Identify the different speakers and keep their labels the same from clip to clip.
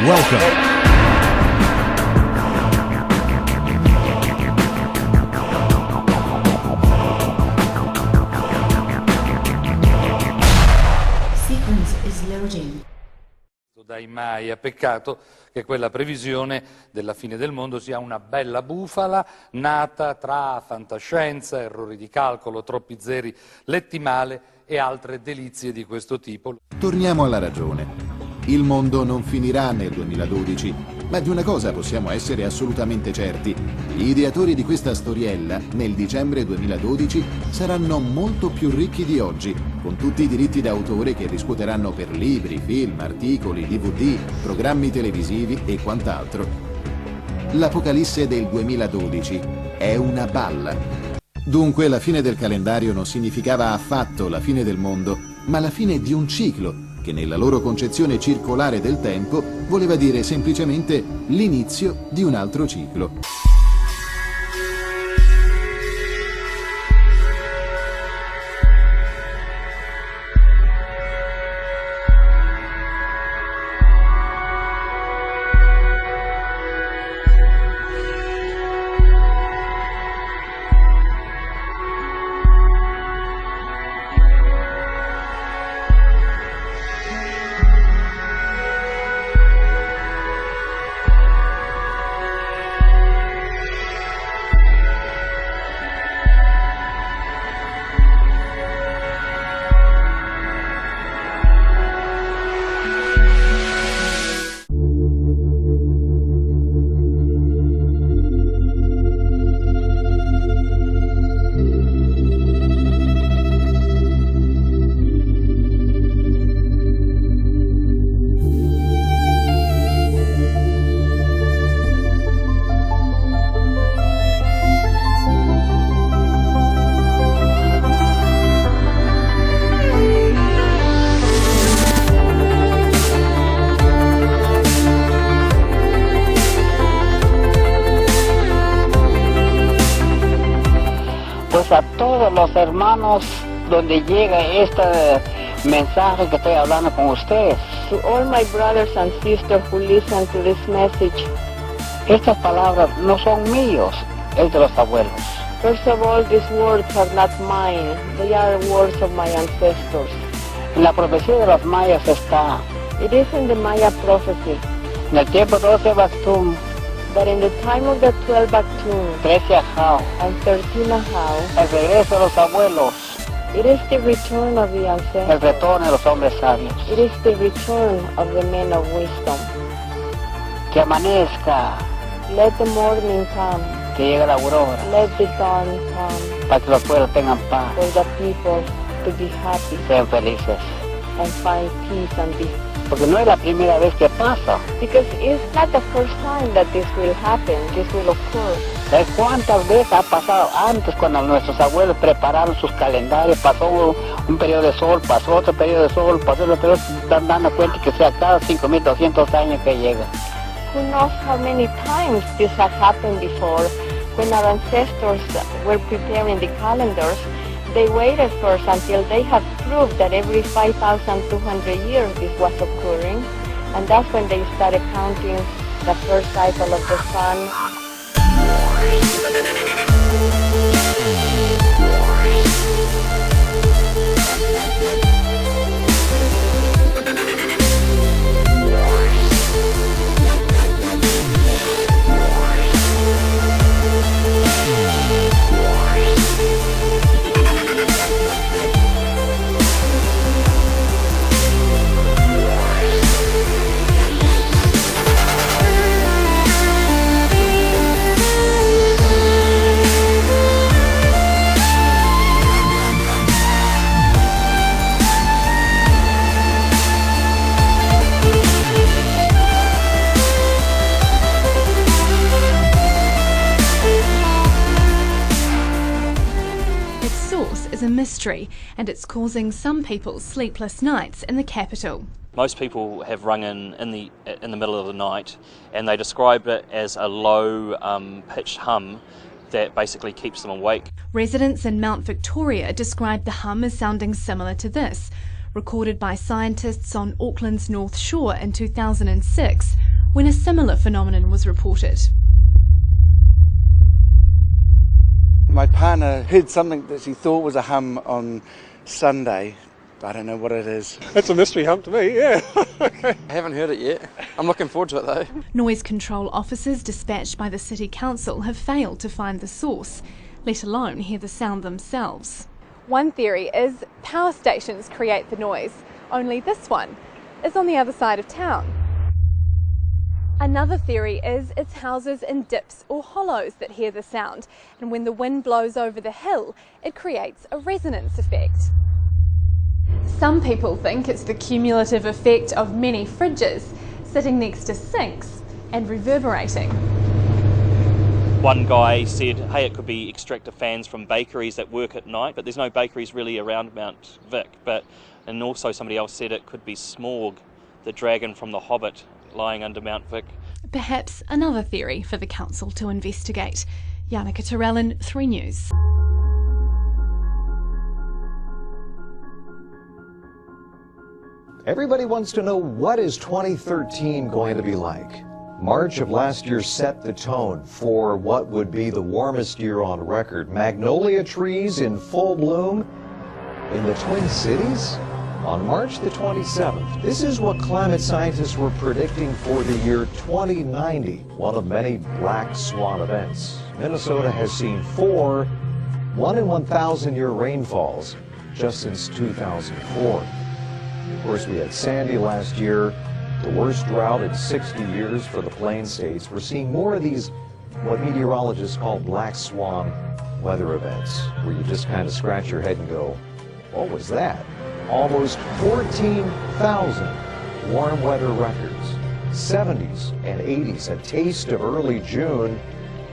Speaker 1: Welcome.
Speaker 2: Dai Maya, peccato che quella previsione della fine del mondo sia una bella bufala nata tra fantascienza, errori di calcolo, troppi zeri letti male e altre delizie di questo tipo.
Speaker 3: Torniamo alla ragione. Il mondo non finirà nel 2012, ma di una cosa possiamo essere assolutamente certi. Gli ideatori di questa storiella, nel dicembre 2012, saranno molto più ricchi di oggi, con tutti i diritti d'autore che riscuoteranno per libri, film, articoli, DVD, programmi televisivi e quant'altro. L'Apocalisse del 2012 è una balla. Dunque la fine del calendario non significava affatto la fine del mondo, ma la fine di un ciclo, che nella loro concezione circolare del tempo voleva dire semplicemente l'inizio di un altro ciclo.
Speaker 4: A todos los hermanos donde llega este mensaje que estoy hablando con ustedes.
Speaker 5: To all my brothers and sisters who listen to this message.
Speaker 4: Estas palabras no son míos, es de los abuelos.
Speaker 5: First of all, these words are not mine. They are words of my ancestors.
Speaker 4: En la profecía de los mayas está.
Speaker 5: It is in the Maya prophecy.
Speaker 4: En el tiempo 12 Bactum.
Speaker 5: That in the time of the 12 Bactum,
Speaker 4: 13 Ajao,
Speaker 5: and 13 Ahau,
Speaker 4: el regreso de los abuelos,
Speaker 5: it is the return of the ancestors.
Speaker 4: El retorno de los hombres sabios.
Speaker 5: It is the return of the men of wisdom.
Speaker 4: Que amanezca.
Speaker 5: Let the morning come.
Speaker 4: Que llegue la aurora.
Speaker 5: Let the dawn come.
Speaker 4: Para que los pueblos tengan paz.
Speaker 5: For the people to be happy.
Speaker 4: Sean felices.
Speaker 5: And find peace and be.
Speaker 4: Porque no es la primera vez que pasa.
Speaker 5: Because it's not the first time that this will happen, this will occur.
Speaker 4: ¿Sabes cuántas veces ha pasado antes cuando nuestros abuelos prepararon sus calendarios? Pasó un periodo de sol, pasó otro periodo de sol, pasó otro periodo, se están dando cuenta que sea cada 5.200 años que llega.
Speaker 5: Who knows how many times this has happened before? When our ancestors were preparing the calendars, they waited first until they had proved that every 5,200 years this was occurring, and that's when they started counting the first cycle of the sun.
Speaker 6: A mystery, and it's causing some people sleepless nights in the capital.
Speaker 7: Most people have rung in the middle of the night, and they describe it as a low pitched hum that basically keeps them awake.
Speaker 6: Residents in Mount Victoria describe the hum as sounding similar to this, recorded by scientists on Auckland's North Shore in 2006. when a similar phenomenon was reported.
Speaker 1: My partner heard something that she thought was a hum on Sunday. I don't know what it is.
Speaker 8: It's a mystery hum to me, yeah. Okay.
Speaker 9: I haven't heard it yet. I'm looking forward to it though.
Speaker 6: Noise control officers dispatched by the City Council have failed to find the source, let alone hear the sound themselves.
Speaker 10: One theory is power stations create the noise, only this one is on the other side of town. Another theory is it's houses in dips or hollows that hear the sound, and when the wind blows over the hill, it creates a resonance effect. Some people think it's the cumulative effect of many fridges sitting next to sinks and reverberating.
Speaker 7: One guy said, hey, it could be extractor fans from bakeries that work at night, but there's no bakeries really around Mount Vic. And also somebody else said it could be Smorg, the dragon from The Hobbit, lying under Mount Vic.
Speaker 6: Perhaps another theory for the council to investigate. Jannica Terrellin, 3 News.
Speaker 11: Everybody wants to know, what is 2013 going to be like? March of last year set the tone for what would be the warmest year on record. Magnolia trees in full bloom in the Twin Cities on March the 27th. This is what climate scientists were predicting for the year 2090, one of many black swan events. Minnesota has seen 4 1-in-1,000 year rainfalls just since 2004. Of course, we had Sandy last year, the worst drought in 60 years for the Plain States. We're seeing more of these, what meteorologists call black swan weather events, where you just kind of scratch your head and go, what was that? Almost 14,000 warm weather records, 70s and 80s, a taste of early June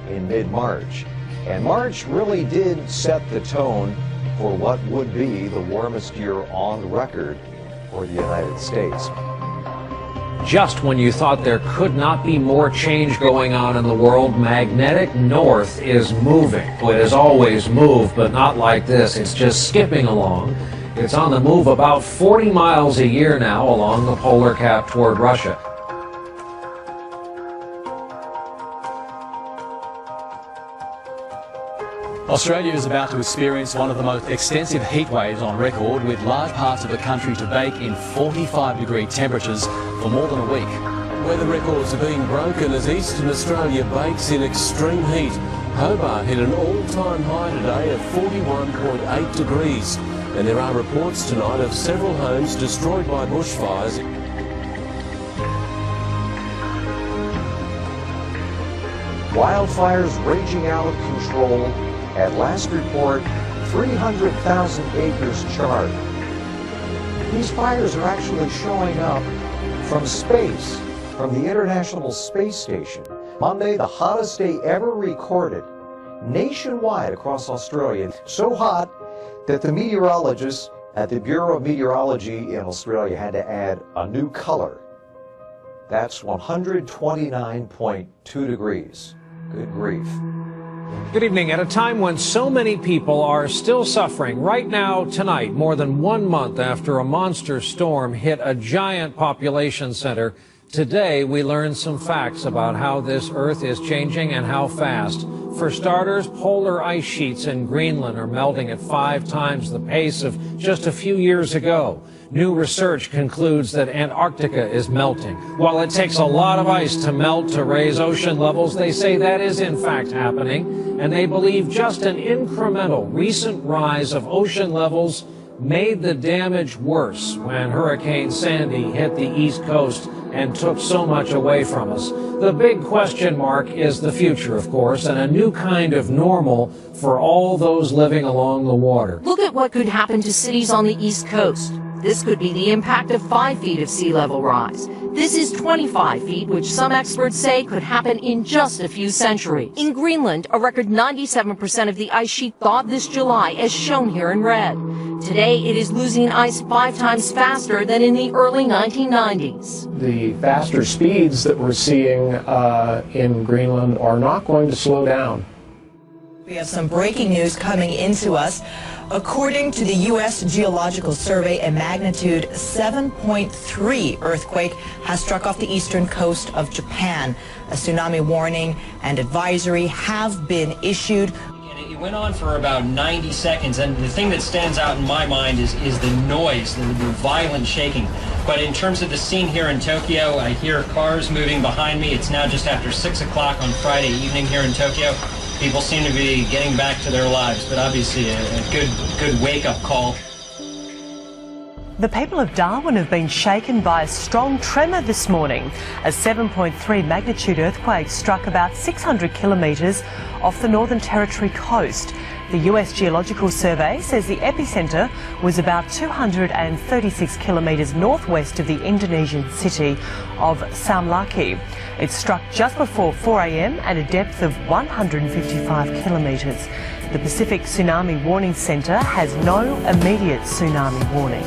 Speaker 11: in mid-March. And March really did set the tone for what would be the warmest year on record for the United States.
Speaker 12: Just when you thought there could not be more change going on in the world, magnetic north is moving. It has always moved, but not like this. It's just skipping along. It's on the move about 40 miles a year now along the polar cap toward Russia.
Speaker 13: Australia is about to experience one of the most extensive heat waves on record, with large parts of the country to bake in 45-degree temperatures for more than a week.
Speaker 14: Weather records are being broken as eastern Australia bakes in extreme heat. Hobart hit an all-time high today of 41.8 degrees, and there are reports tonight of several homes destroyed by bushfires.
Speaker 11: Wildfires raging out of control. At last report, 300,000 acres charred. These fires are actually showing up from space, from the International Space Station. Monday, the hottest day ever recorded nationwide across Australia. So hot that the meteorologists at the Bureau of Meteorology in Australia had to add a new color. That's 129.2 degrees. Good grief.
Speaker 12: Good evening. At a time when so many people are still suffering, right now, tonight, more than 1 month after a monster storm hit a giant population center, today we learn some facts about how this Earth is changing and how fast. For starters, polar ice sheets in Greenland are melting at 5 times the pace of just a few years ago. New research concludes that Antarctica is melting. While it takes a lot of ice to melt to raise ocean levels, they say that is in fact happening, and they believe just an incremental recent rise of ocean levels made the damage worse when Hurricane Sandy hit the East Coast and took so much away from us. The big question mark is the future, of course, and a new kind of normal for all those living along the water.
Speaker 15: Look at what could happen to cities on the East Coast. This could be the impact of 5 feet of sea level rise. This is 25 feet, which some experts say could happen in just a few centuries. In Greenland, a record 97% of the ice sheet thawed this July, as shown here in red. Today, it is losing ice 5 times faster than in the early 1990s.
Speaker 16: The faster speeds that we're seeing in Greenland are not going to slow down.
Speaker 17: We have some breaking news coming into us. According to the U.S. Geological Survey, a magnitude 7.3 earthquake has struck off the eastern coast of Japan. A tsunami warning and advisory have been issued.
Speaker 18: It went on for about 90 seconds, and the thing that stands out in my mind is the noise, the violent shaking. But in terms of the scene here in Tokyo, I hear cars moving behind me. It's now just after 6 o'clock on Friday evening here in Tokyo. People seem to be getting back to their lives, but obviously a good wake-up call.
Speaker 19: The people of Darwin have been shaken by a strong tremor this morning. A 7.3 magnitude earthquake struck about 600 kilometres off the Northern Territory coast. The US Geological Survey says the epicentre was about 236 kilometres northwest of the Indonesian city of Samlaki. It struck just before 4 a.m. at a depth of 155 kilometres. The Pacific Tsunami Warning Centre has no immediate tsunami warning.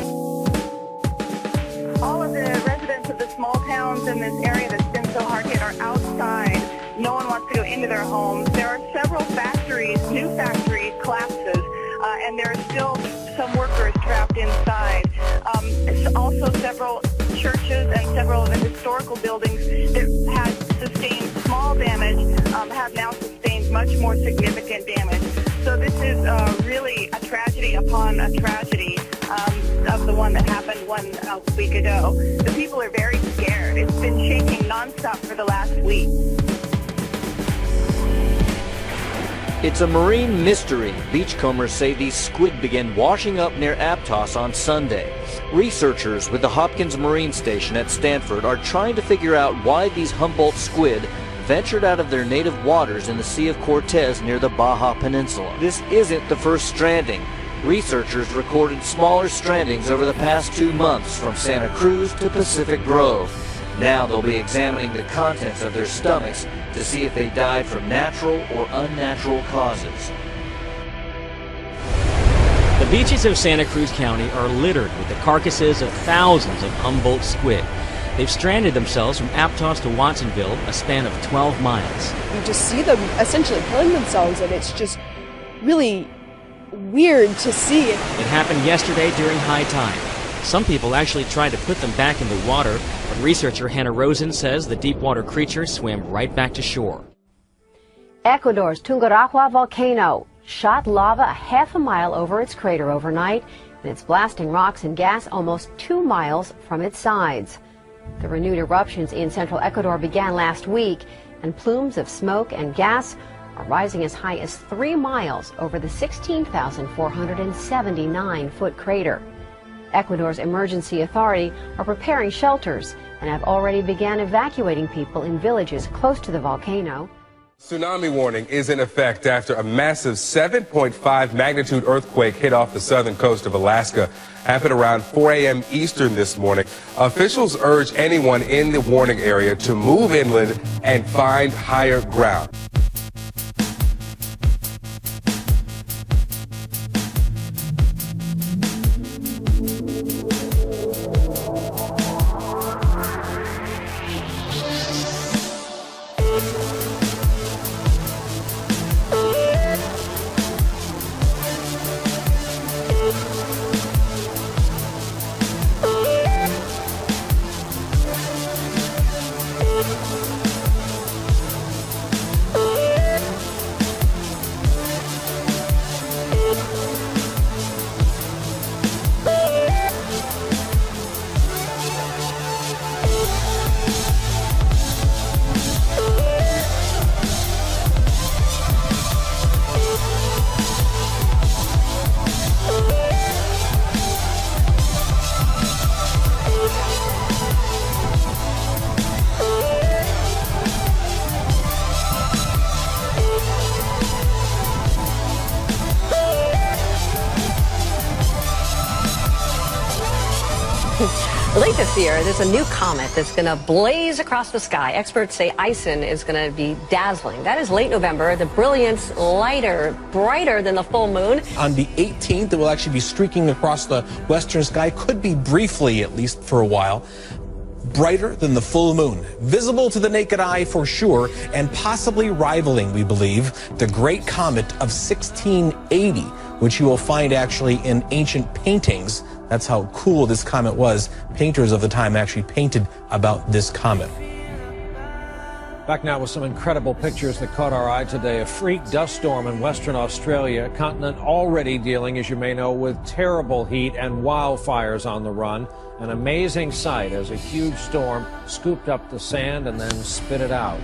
Speaker 20: All of the residents of the small towns in this area that's been so hard hit are outside. No one wants to go into their homes. There are several factories, new factory collapses, and there are still some workers trapped inside. Also several churches and several of the historical buildings that had sustained small damage have now sustained much more significant damage. So this is really a tragedy upon a tragedy of the one that happened 1 week ago. The people are very scared. It's been shaking nonstop for the last week.
Speaker 21: It's a marine mystery. Beachcombers say these squid began washing up near Aptos on Sunday. Researchers with the Hopkins Marine Station at Stanford are trying to figure out why these Humboldt squid ventured out of their native waters in the Sea of Cortez near the Baja Peninsula. This isn't the first stranding. Researchers recorded smaller strandings over the past 2 months from Santa Cruz to Pacific Grove. Now they'll be examining the contents of their stomachs to see if they died from natural or unnatural causes.
Speaker 22: The beaches of Santa Cruz County are littered with the carcasses of thousands of Humboldt squid. They've stranded themselves from Aptos to Watsonville, a span of 12 miles.
Speaker 23: You just see them essentially killing themselves, and it's just really weird to see.
Speaker 22: It happened yesterday during high tide. Some people actually tried to put them back in the water, but researcher Hannah Rosen says the deep-water creatures swam right back to shore.
Speaker 24: Ecuador's Tungurahua volcano shot lava a half a mile over its crater overnight, and it's blasting rocks and gas almost 2 miles from its sides. The renewed eruptions in central Ecuador began last week, and plumes of smoke and gas are rising as high as 3 miles over the 16,479-foot crater. Ecuador's emergency authority are preparing shelters and have already began evacuating people in villages close to the volcano.
Speaker 25: Tsunami warning is in effect after a massive 7.5 magnitude earthquake hit off the southern coast of Alaska. Happened around 4 a.m. Eastern this morning. Officials urge anyone in the warning area to move inland and find higher ground.
Speaker 24: Late this year, there's a new comet that's going to blaze across the sky. Experts say Ison is going to be dazzling. That is late November. The brilliance brighter than the full moon.
Speaker 26: On the 18th, it will actually be streaking across the western sky. Could be briefly, at least for a while. Brighter than the full moon. Visible to the naked eye for sure, and possibly rivaling, we believe, the great comet of 1680, which you will find actually in ancient paintings. That's how cool this comet was. Painters of the time actually painted about this comet.
Speaker 12: Back now with some incredible pictures that caught our eye today. A freak dust storm in Western Australia, a continent already dealing, as you may know, with terrible heat and wildfires on the run. An amazing sight as a huge storm scooped up the sand and then spit it out.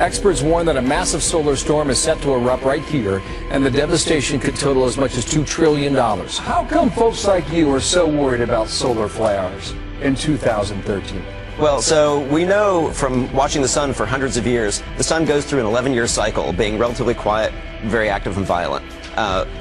Speaker 1: Experts warn that a massive solar storm is set to erupt right here, and the devastation could total as much as $2 trillion.
Speaker 2: How come folks like you are so worried about solar flares in 2013?
Speaker 3: Well, so we know from watching the sun for hundreds of years, the sun goes through an 11-year cycle, being relatively quiet, very active and violent.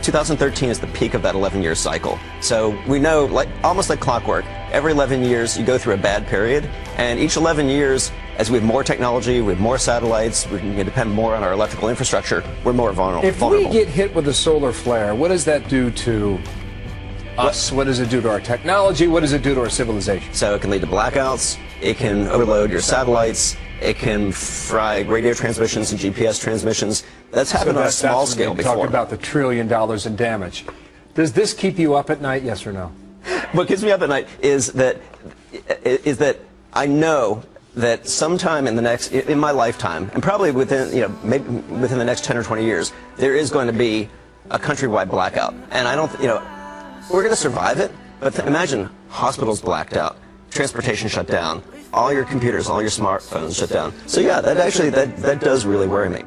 Speaker 3: 2013 is the peak of that 11-year cycle. So we know, almost like clockwork, every 11 years you go through a bad period, and each 11 years, as we have more technology, we have more satellites, we can depend more on our electrical infrastructure, we're more vulnerable.
Speaker 2: If we get hit with a solar flare, what does that do to us? What does it do to our technology? What does it do to our civilization?
Speaker 3: So it can lead to blackouts, it can overload your satellites, it can fry radio transmissions and GPS transmissions. That's happened on a small scale before.
Speaker 2: Talk about the $1 trillion in damage. Does this keep you up at night, yes or no?
Speaker 3: What keeps me up at night is that I know that sometime in my lifetime, and probably within maybe within the next 10 or 20 years, there is going to be a countrywide blackout. And I don't, we're going to survive it. But imagine hospitals blacked out, transportation shut down, all your computers, all your smartphones shut down. So yeah, that does really worry me.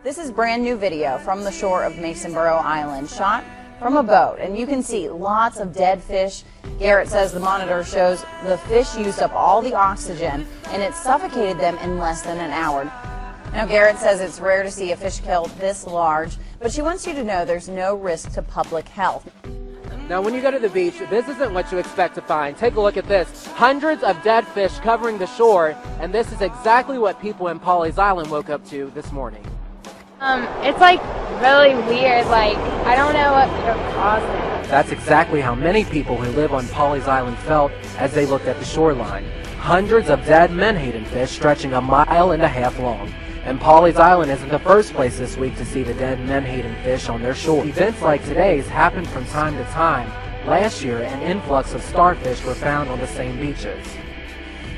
Speaker 4: This is brand new video from the shore of Masonboro Island, shot from a boat, and you can see lots of dead fish. Garrett says the monitor shows the fish used up all the oxygen and it suffocated them in less than an hour. Now Garrett says it's rare to see a fish killed this large, but she wants you to know there's no risk to public health.
Speaker 5: Now when you go to the beach, this isn't what you expect to find. Take a look at this. Hundreds of dead fish covering the shore, and this is exactly what people in Pawleys Island woke up to this morning.
Speaker 8: It's like really weird, I don't know what could have caused it.
Speaker 5: That's exactly how many people who live on Pawleys Island felt as they looked at the shoreline. Hundreds of dead menhaden fish stretching 1.5 miles long. And Pawleys Island isn't the first place this week to see the dead menhaden fish on their shore. Events like today's happened from time to time. Last year, an influx of starfish were found on the same beaches.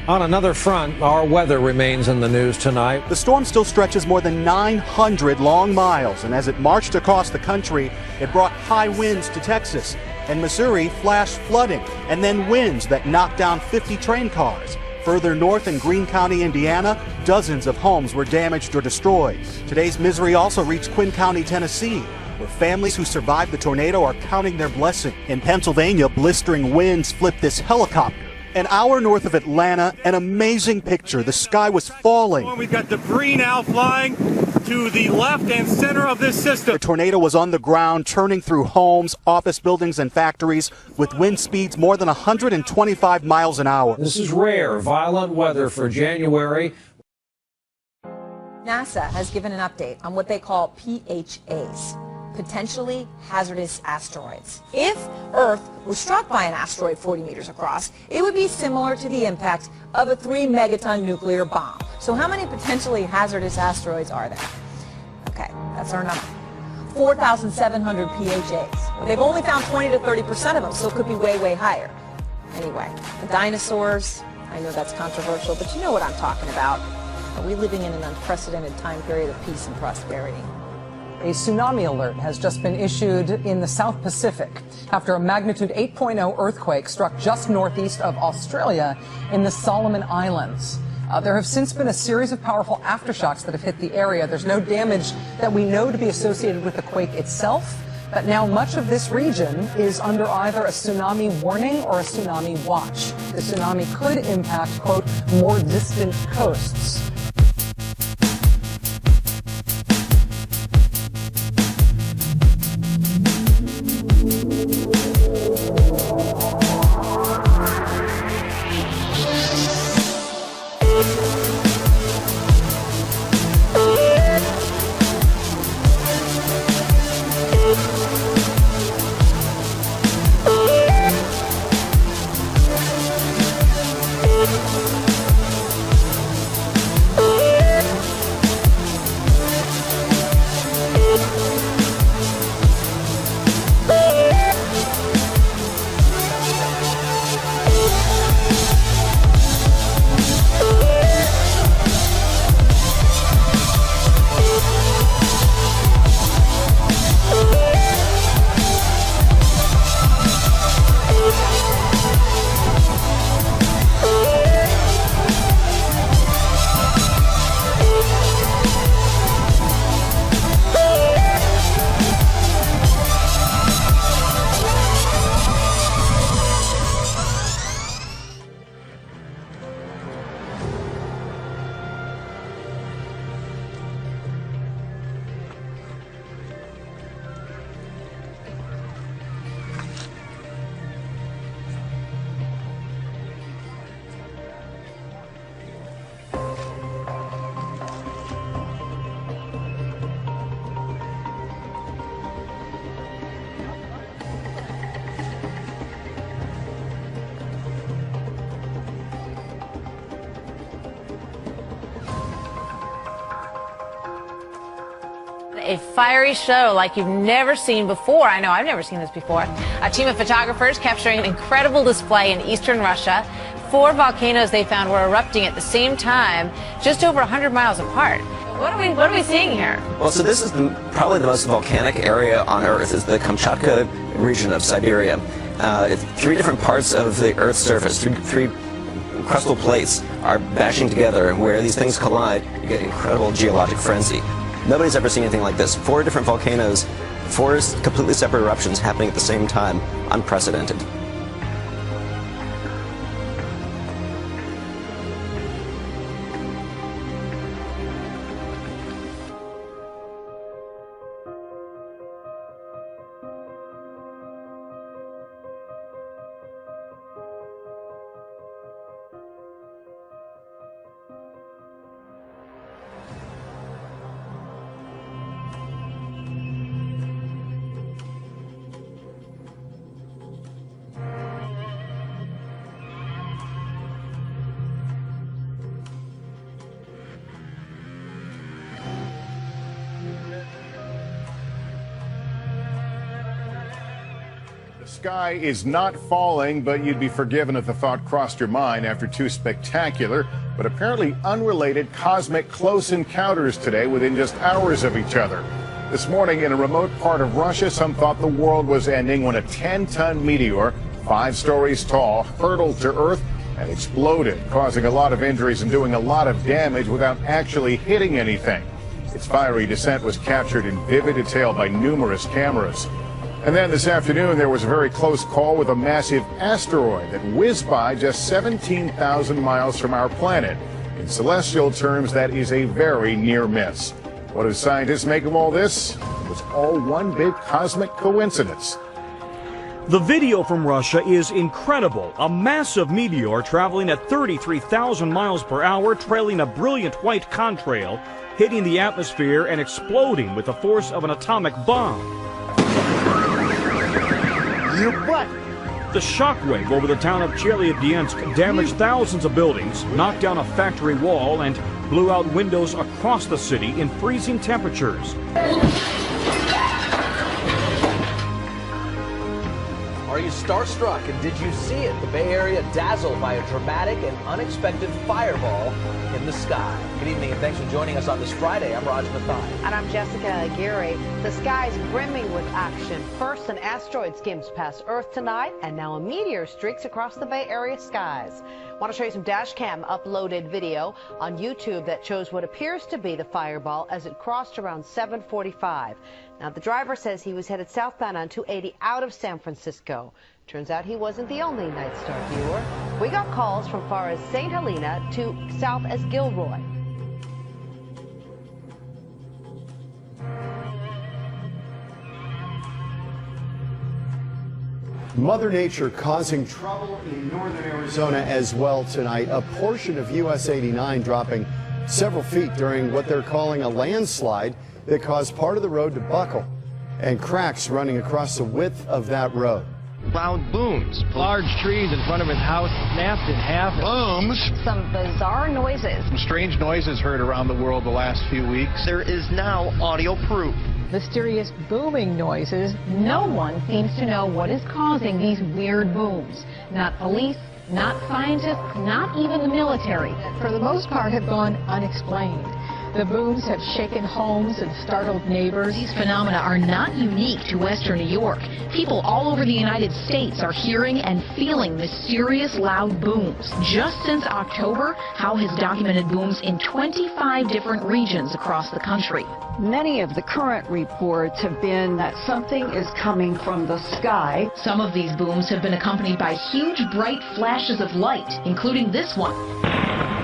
Speaker 12: On another front, our weather remains in the news tonight.
Speaker 27: The storm still stretches more than 900 long miles, and as it marched across the country, it brought high winds to Texas. And Missouri, flash flooding, and then winds that knocked down 50 train cars. Further north in Greene County, Indiana, dozens of homes were damaged or destroyed. Today's misery also reached Quinn County, Tennessee, where families who survived the tornado are counting their blessing. In Pennsylvania, blistering winds flipped this helicopter. An hour north of Atlanta, an amazing picture. The sky was falling.
Speaker 28: We've got debris now flying to the left and center of this system.
Speaker 27: The tornado was on the ground, churning through homes, office buildings, and factories with wind speeds more than 125 miles an hour.
Speaker 12: This is rare, violent weather for January.
Speaker 29: NASA has given an update on what they call PHAs, potentially hazardous asteroids. If Earth were struck by an asteroid 40 meters across, it would be similar to the impact of a 3-megaton nuclear bomb. So how many potentially hazardous asteroids are there? Okay, that's our number. 4,700 PHAs. They've only found 20 to 30% of them, so it could be way, way higher. Anyway, the dinosaurs, I know that's controversial, but you know what I'm talking about. Are we living in an unprecedented time period of peace and prosperity?
Speaker 30: A tsunami alert has just been issued in the South Pacific after a magnitude 8.0 earthquake struck just northeast of Australia in the Solomon Islands. There have since been a series of powerful aftershocks that have hit the area. There's no damage that we know to be associated with the quake itself, but now much of this region is under either a tsunami warning or a tsunami watch. The tsunami could impact, quote, more distant coasts.
Speaker 6: a fiery show like you've never seen before. I know, I've never seen this before. A team of photographers capturing an incredible display in eastern Russia. 4 volcanoes they found were erupting at the same time, just over 100 miles apart. What are we seeing here?
Speaker 3: Well, so this is probably the most volcanic area on Earth, is the Kamchatka region of Siberia. It's 3 different parts of the Earth's surface, three crustal plates are bashing together, where these things collide, you get incredible geologic frenzy. Nobody's ever seen anything like this. 4 different volcanoes, 4 completely separate eruptions happening at the same time. Unprecedented.
Speaker 7: The sky is not falling, but you'd be forgiven if the thought crossed your mind after 2 spectacular but apparently unrelated cosmic close encounters today within just hours of each other. This morning in a remote part of Russia, some thought the world was ending when a 10-ton meteor, 5 stories tall, hurtled to Earth and exploded, causing a lot of injuries and doing a lot of damage without actually hitting anything. Its fiery descent was captured in vivid detail by numerous cameras. And then this afternoon, there was a very close call with a massive asteroid that whizzed by just 17,000 miles from our planet. In celestial terms, that is a very near miss. What do scientists make of all this? It was all one big cosmic coincidence.
Speaker 9: The video from Russia is incredible. A massive meteor traveling at 33,000 miles per hour, trailing a brilliant white contrail, hitting the atmosphere and exploding with the force of an atomic bomb. The shockwave over the town of Chelyabinsk damaged thousands of buildings, knocked down a factory wall, and blew out windows across the city in freezing temperatures.
Speaker 10: Are you starstruck, and did you see it? The Bay Area dazzled by a dramatic and unexpected fireball in the sky. Good evening, and thanks for joining us on this Friday. I'm Raj Mathai.
Speaker 24: And I'm Jessica Aguirre. The sky's brimming with action. First, an asteroid skims past Earth tonight, and now a meteor streaks across the Bay Area skies. I want to show you some dash cam uploaded video on YouTube that shows what appears to be the fireball as it crossed around 7:45. Now, the driver says he was headed southbound on 280 out of San Francisco. Turns out he wasn't the only Night Star viewer. We got calls from far as St. Helena to south as Gilroy.
Speaker 11: Mother Nature causing trouble in northern Arizona as well tonight. A portion of US 89 dropping several feet during what they're calling a landslide that caused part of the road to buckle and cracks running across the width of that road.
Speaker 13: Loud booms. Large trees in front of his house snapped in half. Booms.
Speaker 24: Some bizarre noises.
Speaker 13: Some strange noises heard around the world the last few weeks. There is now audio proof.
Speaker 14: Mysterious booming noises. No one seems to know what is causing these weird booms. Not police, not scientists, not even the military. For the most part, have gone unexplained. The booms have shaken homes and startled neighbors. These phenomena are not unique to Western New York. People all over the United States are hearing and feeling mysterious loud booms. Just since October, Howe has documented booms in 25 different regions across the country.
Speaker 15: Many of the current reports have been that something is coming from the sky.
Speaker 14: Some of these booms have been accompanied by huge bright flashes of light, including this one,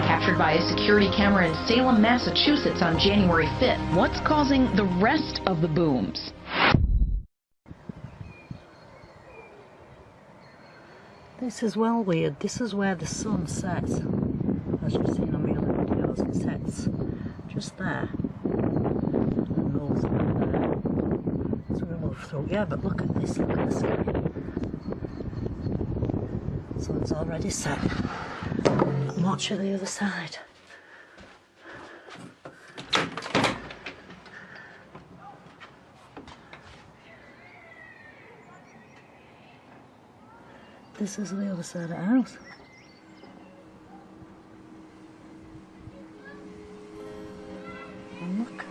Speaker 14: captured by a security camera in Salem, Massachusetts on January 5th. What's causing the rest of the booms?
Speaker 16: This is well weird. This is where the sun sets. As you've seen on the other videos, it sets just there. And goes there. So we'll move through. Yeah, but look at this. Look at the sky. Sun's already set. And watch at the other side. This is the other side of the house. And look.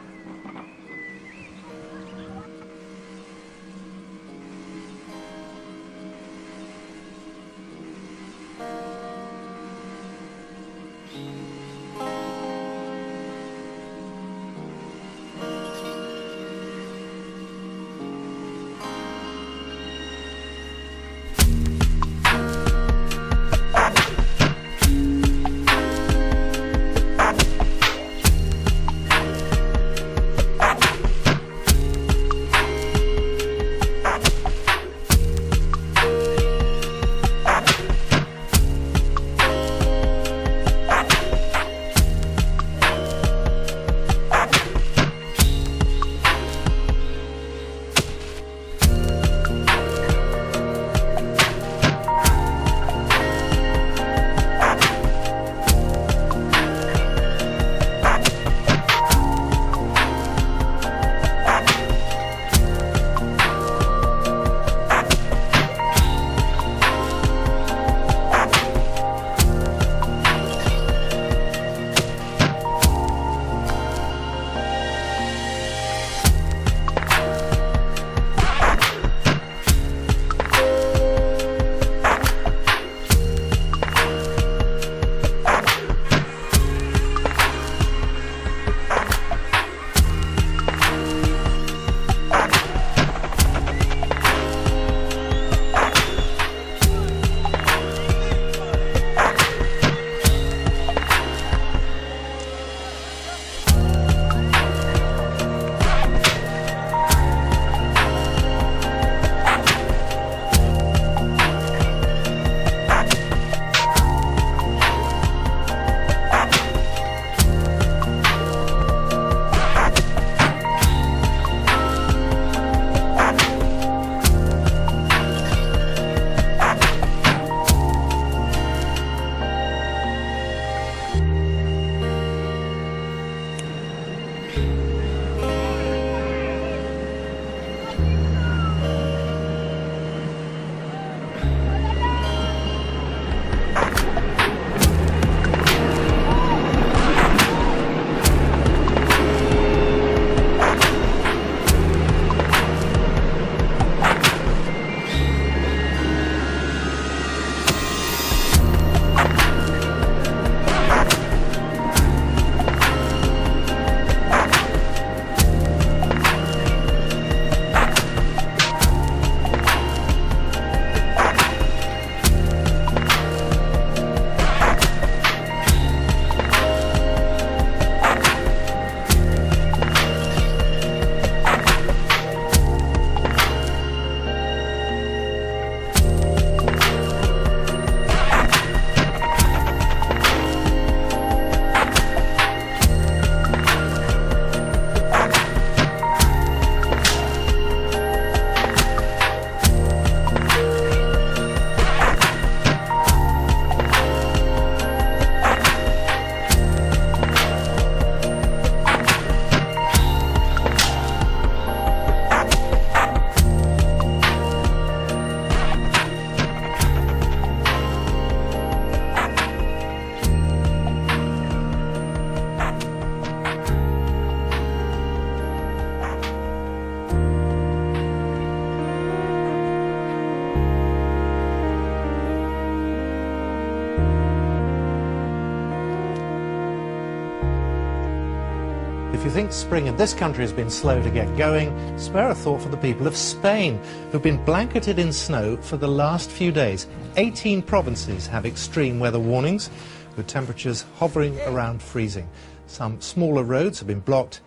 Speaker 1: If you think spring in this country has been slow to get going, spare a thought for the people of Spain, who've been blanketed in snow for the last few days. 18 provinces have extreme weather warnings, with temperatures hovering around freezing. Some smaller roads have been blocked,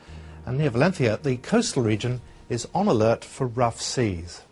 Speaker 1: and near Valencia, the coastal region is on alert for rough seas.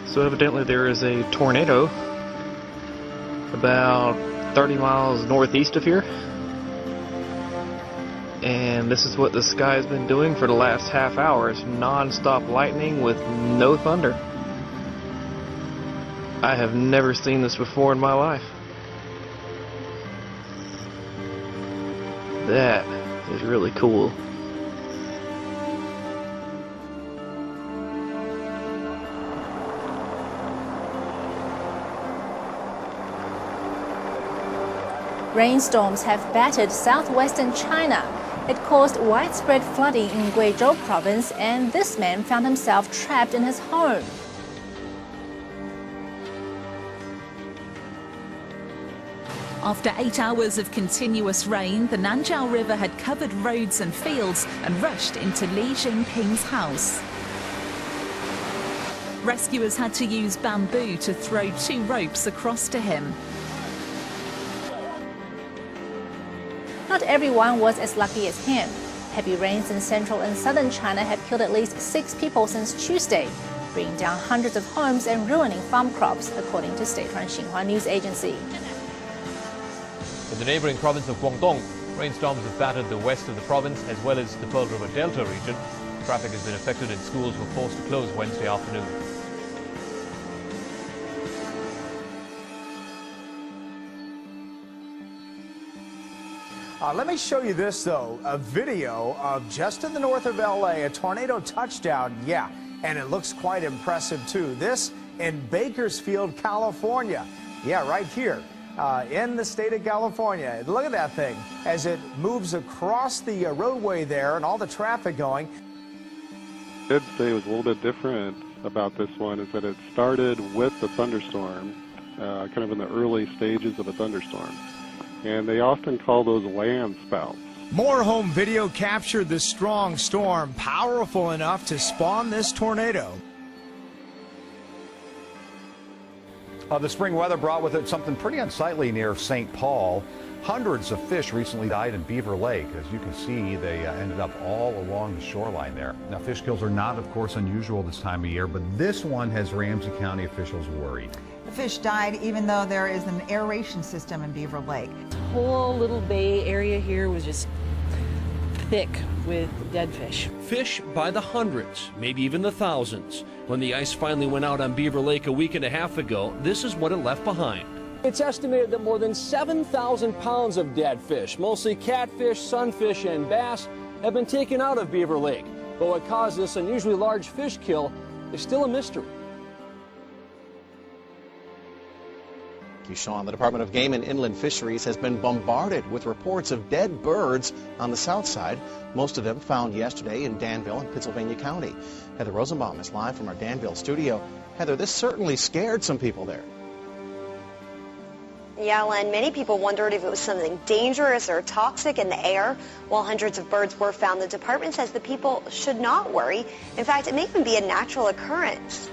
Speaker 2: So evidently there is a tornado about 30 miles northeast of here. And this is what the sky has been doing for the last half hour. It's non-stop lightning with no thunder. I have never seen this before in my life. That is really cool.
Speaker 17: Rainstorms have battered southwestern China. It caused widespread flooding in Guizhou province, and this man found himself trapped in his home.
Speaker 18: After 8 hours of continuous rain, the Nanjiao River had covered roads and fields and rushed into Li Jinping's house. Rescuers had to use bamboo to throw 2 ropes across to him.
Speaker 17: Not everyone was as lucky as him. Heavy rains in central and southern China have killed at least 6 people since Tuesday, bringing down hundreds of homes and ruining farm crops, according to state-run Xinhua news agency.
Speaker 10: In the neighbouring province of Guangdong, rainstorms have battered the west of the province as well as the Pearl River Delta region. Traffic has been affected and schools were forced to close Wednesday afternoon.
Speaker 19: Let me show you this, though, a video of just in the north of LA, a tornado touchdown, yeah, and it looks quite impressive, too. This in Bakersfield, California, yeah, right here in the state of California. Look at that thing as it moves across the roadway there and all the traffic going.
Speaker 20: I did say it was a little bit different about this one is that it started with the thunderstorm, kind of in the early stages of a thunderstorm. And they often call those land spouts.
Speaker 19: More home video captured the strong storm, powerful enough to spawn this tornado.
Speaker 21: The spring weather brought with it something pretty unsightly near St. Paul. Hundreds of fish recently died in Beaver Lake. As you can see, they ended up all along the shoreline there. Now, fish kills are not, of course, unusual this time of year, but this one has Ramsey County officials worried.
Speaker 22: The fish died even though there is an aeration system in Beaver Lake.
Speaker 23: This whole little bay area here was just thick with dead fish.
Speaker 25: Fish by the hundreds, maybe even the thousands. When the ice finally went out on Beaver Lake a week and a half ago, this is what it left behind.
Speaker 26: It's estimated that more than 7,000 pounds of dead fish, mostly catfish, sunfish, and bass, have been taken out of Beaver Lake. But what caused this unusually large fish kill is still a mystery.
Speaker 31: Sean, the Department of Game and Inland Fisheries has been bombarded with reports of dead birds on the south side, most of them found yesterday in Danville and Pittsylvania County. Heather Rosenbaum is live from our Danville studio. Heather, this certainly scared some people there.
Speaker 32: Yeah, Len, many people wondered if it was something dangerous or toxic in the air. While hundreds of birds were found, the department says the people should not worry. In fact, it may even be a natural occurrence.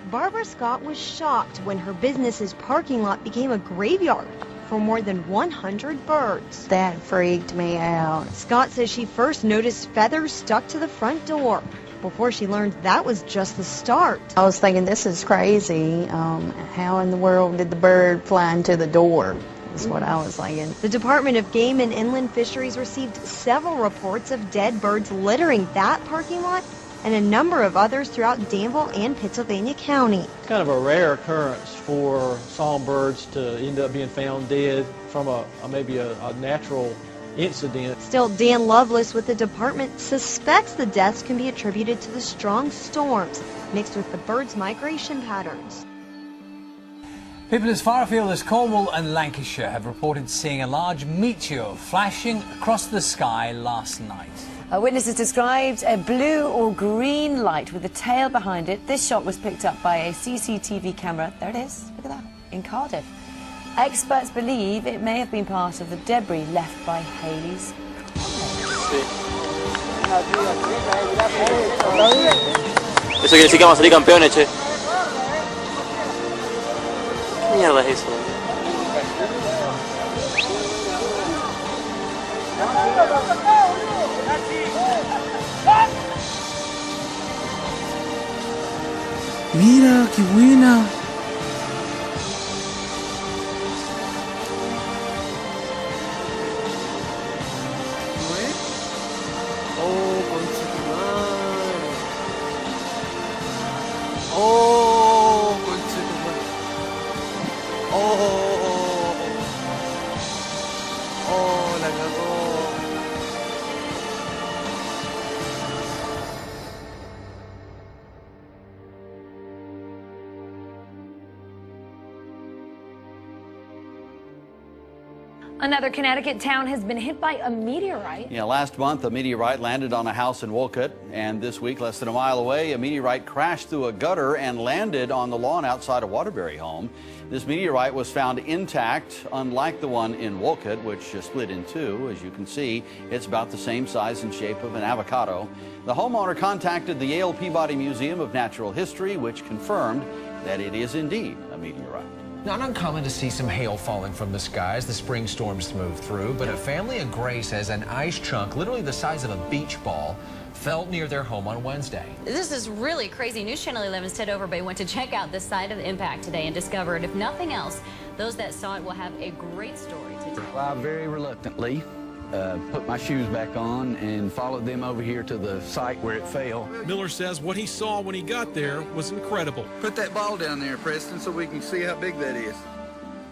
Speaker 32: Barbara Scott was shocked when her business's parking lot became a graveyard for more than 100 birds.
Speaker 33: That freaked me out.
Speaker 32: Scott says she first noticed feathers stuck to the front door before she learned that was just the start.
Speaker 33: I was thinking, this is crazy. How in the world did the bird fly into the door? Is what I was thinking.
Speaker 32: The Department of Game and Inland Fisheries received several reports of dead birds littering that parking lot and a number of others throughout Danville and Pittsylvania County.
Speaker 34: It's kind of a rare occurrence for songbirds to end up being found dead from maybe a natural incident.
Speaker 32: Still, Dan Lovelace with the department suspects the deaths can be attributed to the strong storms mixed with the birds' migration patterns.
Speaker 35: People as far afield as Cornwall and Lancashire have reported seeing a large meteor flashing across the sky last night.
Speaker 24: Witnesses described a blue or green light with a tail behind it. This shot was picked up by a CCTV camera. There it is. Look at that. In Cardiff. Experts believe it may have been part of the debris left by Halley's
Speaker 36: Eso quiere decir que vamos a salir campeones, che. ¿Qué mierda es eso?
Speaker 3: Mira, qué buena.
Speaker 4: Another Connecticut town has been hit by a meteorite.
Speaker 5: Yeah, last month a meteorite landed on a house in Wolcott, and this week, less than a mile away, a meteorite crashed through a gutter and landed on the lawn outside a Waterbury home. This meteorite was found intact, unlike the one in Wolcott, which split in two. As you can see, it's about the same size and shape of an avocado. The homeowner contacted the Yale Peabody Museum of Natural History, which confirmed that it is indeed a meteorite.
Speaker 10: Not uncommon to see some hail falling from the sky as the spring storms move through, but a family in Gray says an ice chunk, literally the size of a beach ball, fell near their home on Wednesday.
Speaker 6: This is really crazy. News Channel 11's Ted Overbay went to check out the site of the impact today and discovered, if nothing else, those that saw it will have a great story to tell.
Speaker 7: I very reluctantly put my shoes back on and followed them over here to the site where it fell.
Speaker 8: Miller says what he saw when he got there was incredible.
Speaker 7: Put that ball down there, Preston, so we can see how big that is.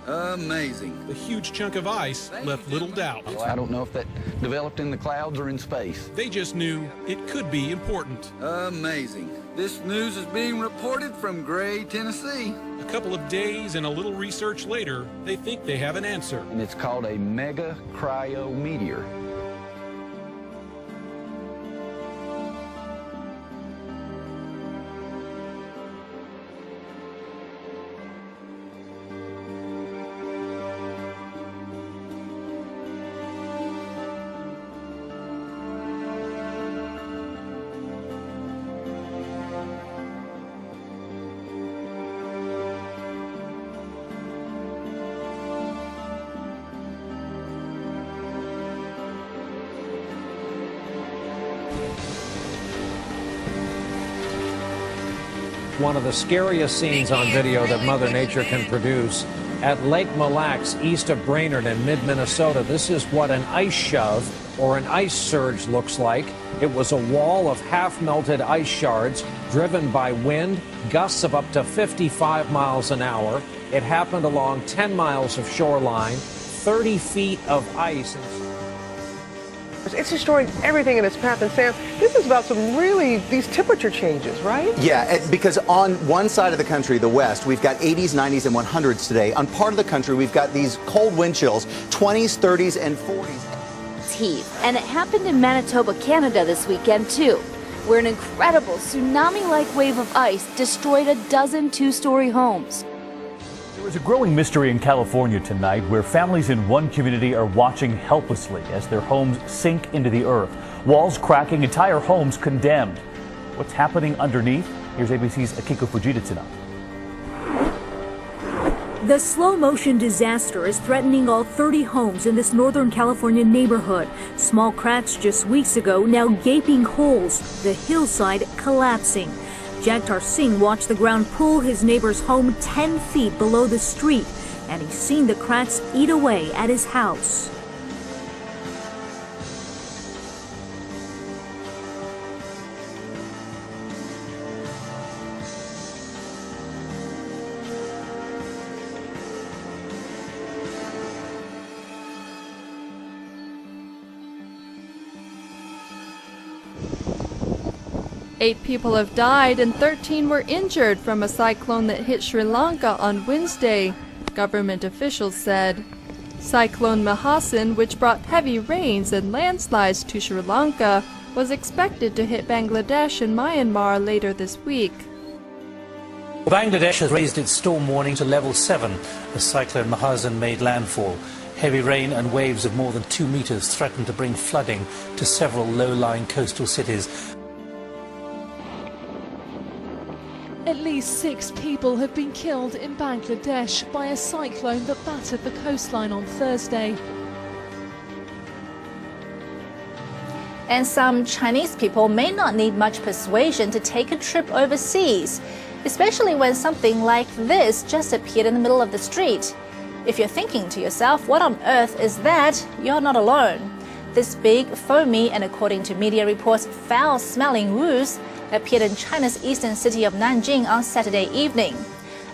Speaker 7: Amazing.
Speaker 8: The huge chunk of ice left little doubt.
Speaker 7: I don't know if that developed in the clouds or in space.
Speaker 8: They just knew it could be important.
Speaker 7: Amazing. This news is being reported from Gray, Tennessee.
Speaker 8: A couple of days and a little research later, they think they have an answer.
Speaker 7: And it's called a mega cryometeor.
Speaker 9: One of the scariest scenes on video that Mother Nature can produce at Lake Mille Lacs, east of Brainerd in mid-Minnesota. This is what an ice shove or an ice surge looks like. It was a wall of half-melted ice shards driven by wind, gusts of up to 55 miles an hour. It happened along 10 miles of shoreline, 30 feet of ice.
Speaker 11: It's destroying everything in its path. And Sam, this is about some really, these temperature changes, right?
Speaker 12: Yeah, because on one side of the country, the west, we've got 80s, 90s, and 100s today. On part of the country, we've got these cold wind chills, 20s, 30s, and 40s.
Speaker 13: Heave. And it happened in Manitoba, Canada this weekend, too, where an incredible tsunami-like wave of ice destroyed a dozen two-story homes.
Speaker 14: There is a growing mystery in California tonight where families in one community are watching helplessly as their homes sink into the earth. Walls cracking, entire homes condemned. What's happening underneath? Here's ABC's Akiko Fujita tonight.
Speaker 15: The slow-motion disaster is threatening all 30 homes in this Northern California neighborhood. Small cracks just weeks ago, now gaping holes, the hillside collapsing. Jagtar Singh watched the ground pull his neighbor's home 10 feet below the street, and he's seen the cracks eat away at his house.
Speaker 27: Eight people have died and 13 were injured from a cyclone that hit Sri Lanka on Wednesday, government officials said. Cyclone Mahasin, which brought heavy rains and landslides to Sri Lanka, was expected to hit Bangladesh and Myanmar later this week.
Speaker 28: Bangladesh has raised its storm warning to level 7 as Cyclone Mahasin made landfall. Heavy rain and waves of more than 2 meters threatened to bring flooding to several low-lying coastal cities.
Speaker 29: At least 6 people have been killed in Bangladesh by a cyclone that battered the coastline on Thursday.
Speaker 1: And some Chinese people may not need much persuasion to take a trip overseas, especially when something like this just appeared in the middle of the street. If you're thinking to yourself, what on earth is that? You're not alone. This big, foamy, and according to media reports, foul-smelling ooze appeared in China's eastern city of Nanjing on Saturday evening.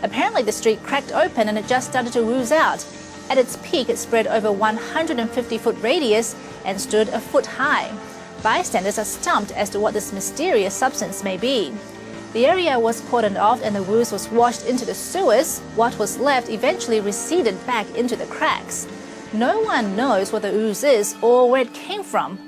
Speaker 1: Apparently, the street cracked open and it just started to ooze out. At its peak, it spread over 150-foot radius and stood a foot high. Bystanders are stumped as to what this mysterious substance may be. The area was cordoned off and the ooze was washed into the sewers. What was left eventually receded back into the cracks. No one knows what the ooze is or where it came from.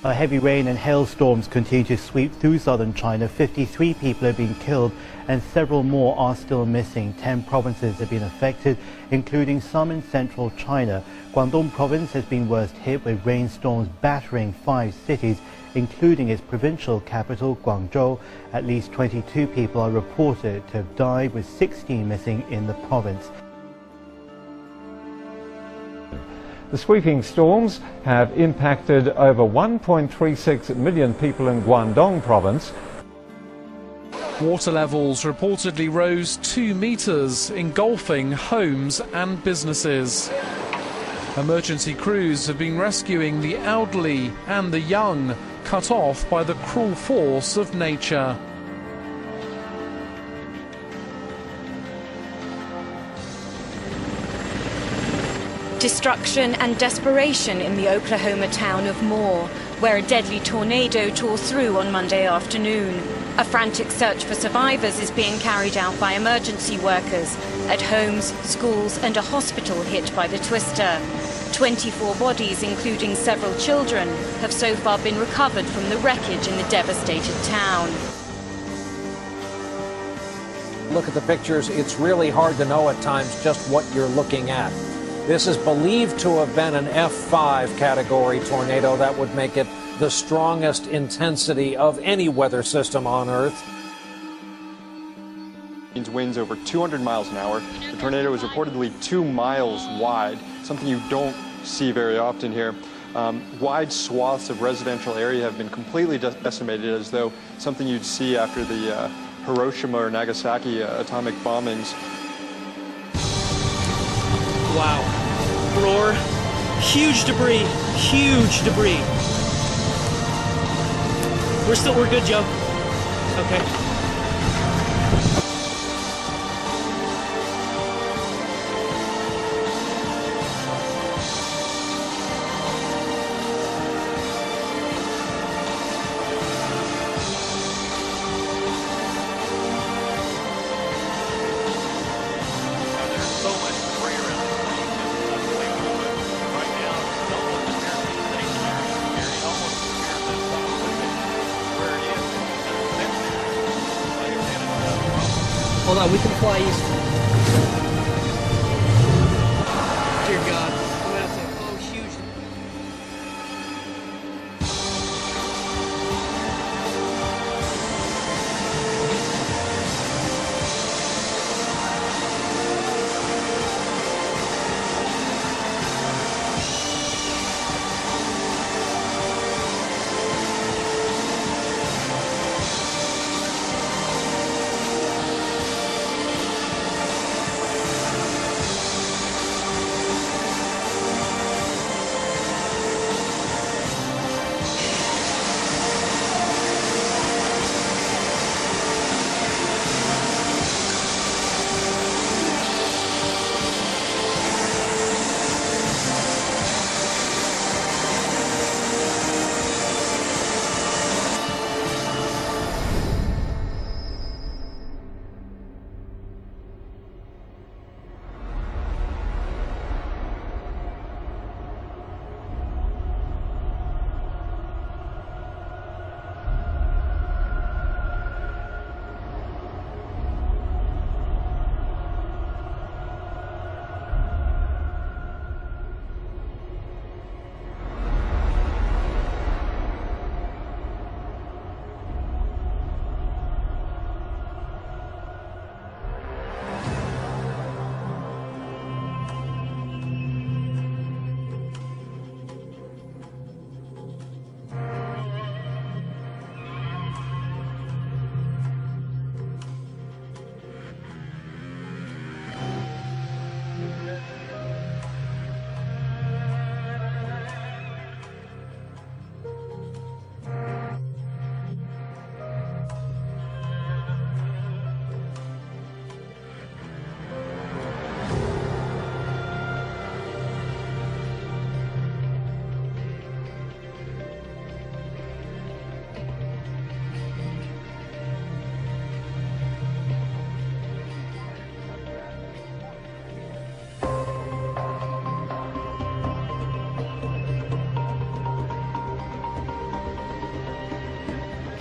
Speaker 2: Heavy rain and hailstorms continue to sweep through southern China. 53 people have been killed and several more are still missing. 10 provinces have been affected, including some in central China. Guangdong province has been worst hit, with rainstorms battering 5 cities, including its provincial capital, Guangzhou. At least 22 people are reported to have died, with 16 missing in the province.
Speaker 9: The sweeping storms have impacted over 1.36 million people in Guangdong province.
Speaker 3: Water levels reportedly rose 2 meters, engulfing homes and businesses. Emergency crews have been rescuing the elderly and the young, cut off by the cruel force of nature.
Speaker 16: Destruction and desperation in the Oklahoma town of Moore, where a deadly tornado tore through on Monday afternoon. A frantic search for survivors is being carried out by emergency workers at homes, schools and a hospital hit by the twister. 24 bodies, including several children, have so far been recovered from the wreckage in the devastated town.
Speaker 9: Look at the pictures. It's really hard to know at times just what you're looking at. This is believed to have been an F5 category tornado. That would make it the strongest intensity of any weather system on Earth.
Speaker 17: Winds over 200 miles an hour. The tornado is reportedly 2 miles wide, something you don't see very often here. Wide swaths of residential area have been completely decimated, as though something you'd see after the Hiroshima or Nagasaki atomic bombings.
Speaker 18: Wow. Roar. Huge debris. Huge debris. We're good, Joe. Okay. Hold on, we can fly east. Dear God. I'm gonna have to, oh, huge.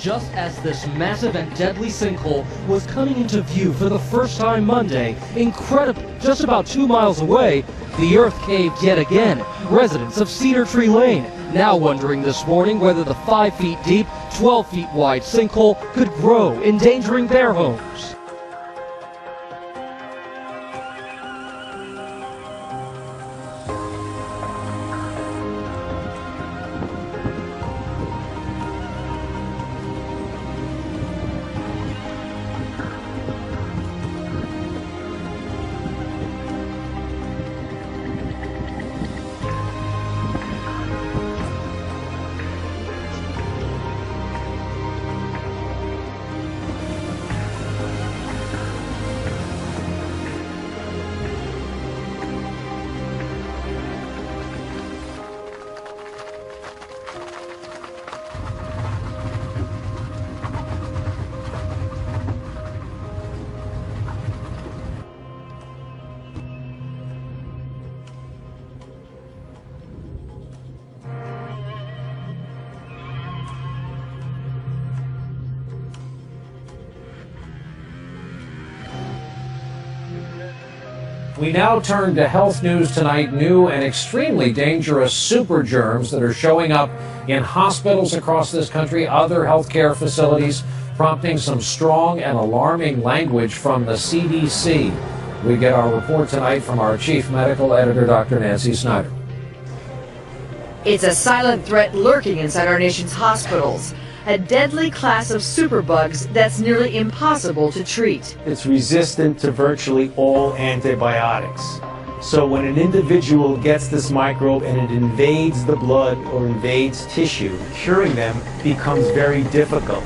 Speaker 4: just as this massive and deadly sinkhole was coming into view for the first time Monday. Incredibly, just about 2 miles away, the earth caved yet again. Residents of Cedar Tree Lane now wondering this morning whether the 5 feet deep, 12 feet wide sinkhole could grow, endangering their homes.
Speaker 9: We now turn to health news tonight. New and extremely dangerous super germs that are showing up in hospitals across this country, other healthcare facilities, prompting some strong and alarming language from the CDC. We get our report tonight from our chief medical editor, Dr. Nancy Snyder.
Speaker 19: It's a silent threat lurking inside our nation's hospitals. A deadly class of superbugs that's nearly impossible to treat.
Speaker 20: It's resistant to virtually all antibiotics. So when an individual gets this microbe and it invades the blood or invades tissue, curing them becomes very difficult.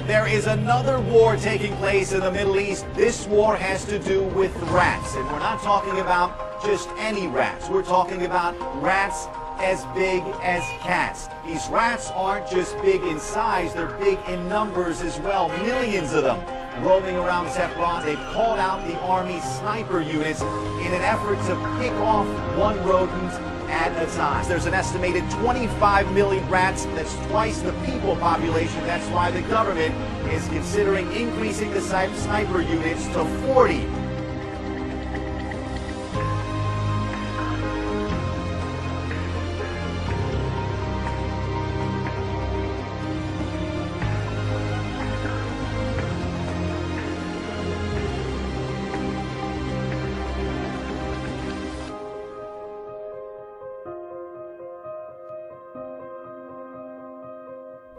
Speaker 21: There is another war taking place in the Middle East. This war has to do with rats. And we're not talking about just any rats. We're talking about rats as big as cats. These rats aren't just big in size, they're big in numbers as well. Millions of them roaming around Tehran. They've called out the Army's sniper units in an effort to pick off one rodent at a time. There's an estimated 25 million rats. That's twice the people population. That's why the government is considering increasing the sniper units to 40.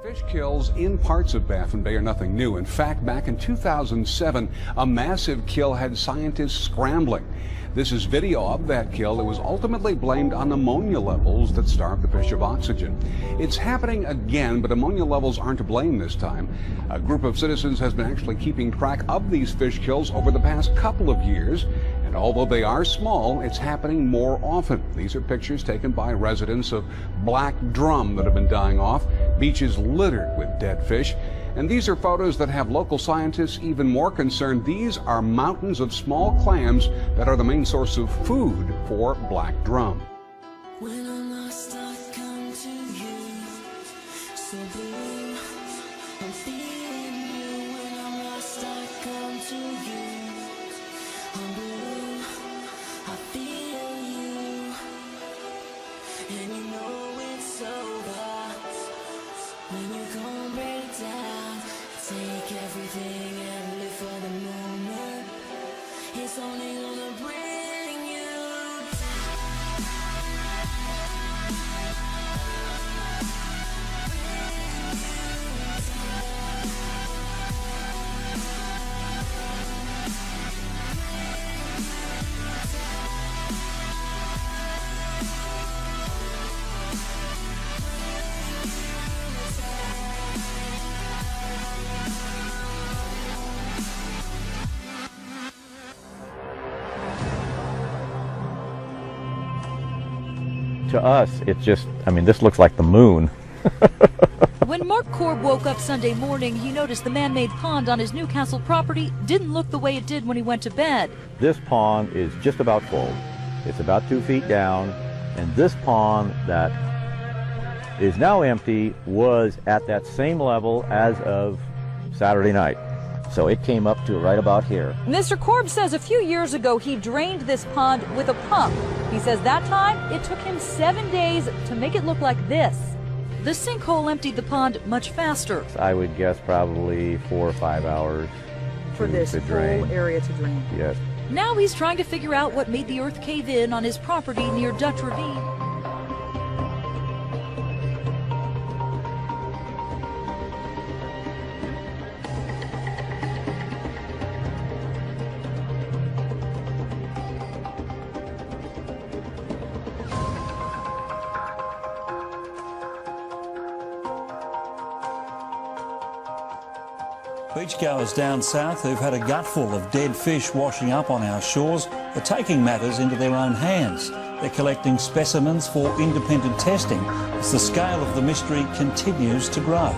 Speaker 22: Fish kills in parts of Baffin Bay are nothing new. In fact, back in 2007, a massive kill had scientists scrambling. This is video of that kill that was ultimately blamed on ammonia levels that starved the fish of oxygen. It's happening again, but ammonia levels aren't to blame this time. A group of citizens has been actually keeping track of these fish kills over the past couple of years. And although they are small, it's happening more often. These are pictures taken by residents of black drum that have been dying off, beaches littered with dead fish. And these are photos that have local scientists even more concerned. These are mountains of small clams that are the main source of food for black drum.
Speaker 23: When I'm lost, I come to you. So blue, I'm feeling you. When I'm lost, I come to you. I'm blue, I feel you. And you know it's over when you come break down. Take everything and live for the moment. It's only gonna bring you
Speaker 24: To us, it's just, I mean, this looks like the moon.
Speaker 25: When Mark Korb woke up Sunday morning, he noticed the man-made pond on his Newcastle property didn't look the way it did when he went to bed.
Speaker 24: This pond is just about full. It's about 2 feet down, and this pond that is now empty was at that same level as of Saturday night. So it came up to right about here.
Speaker 25: Mr. Korb says a few years ago he drained this pond with a pump. He says that time it took him 7 days to make it look like this. The sinkhole emptied the pond much faster.
Speaker 24: I would guess probably 4 or 5 hours
Speaker 25: For this
Speaker 24: to drain.
Speaker 25: whole area to drain.
Speaker 24: Yes.
Speaker 25: Now he's trying to figure out what made the earth cave in on his property near Dutch Ravine.
Speaker 5: Beachgoers down south who've had a gutful of dead fish washing up on our shores are taking matters into their own hands. They're collecting specimens for independent testing as the scale of the mystery continues to grow.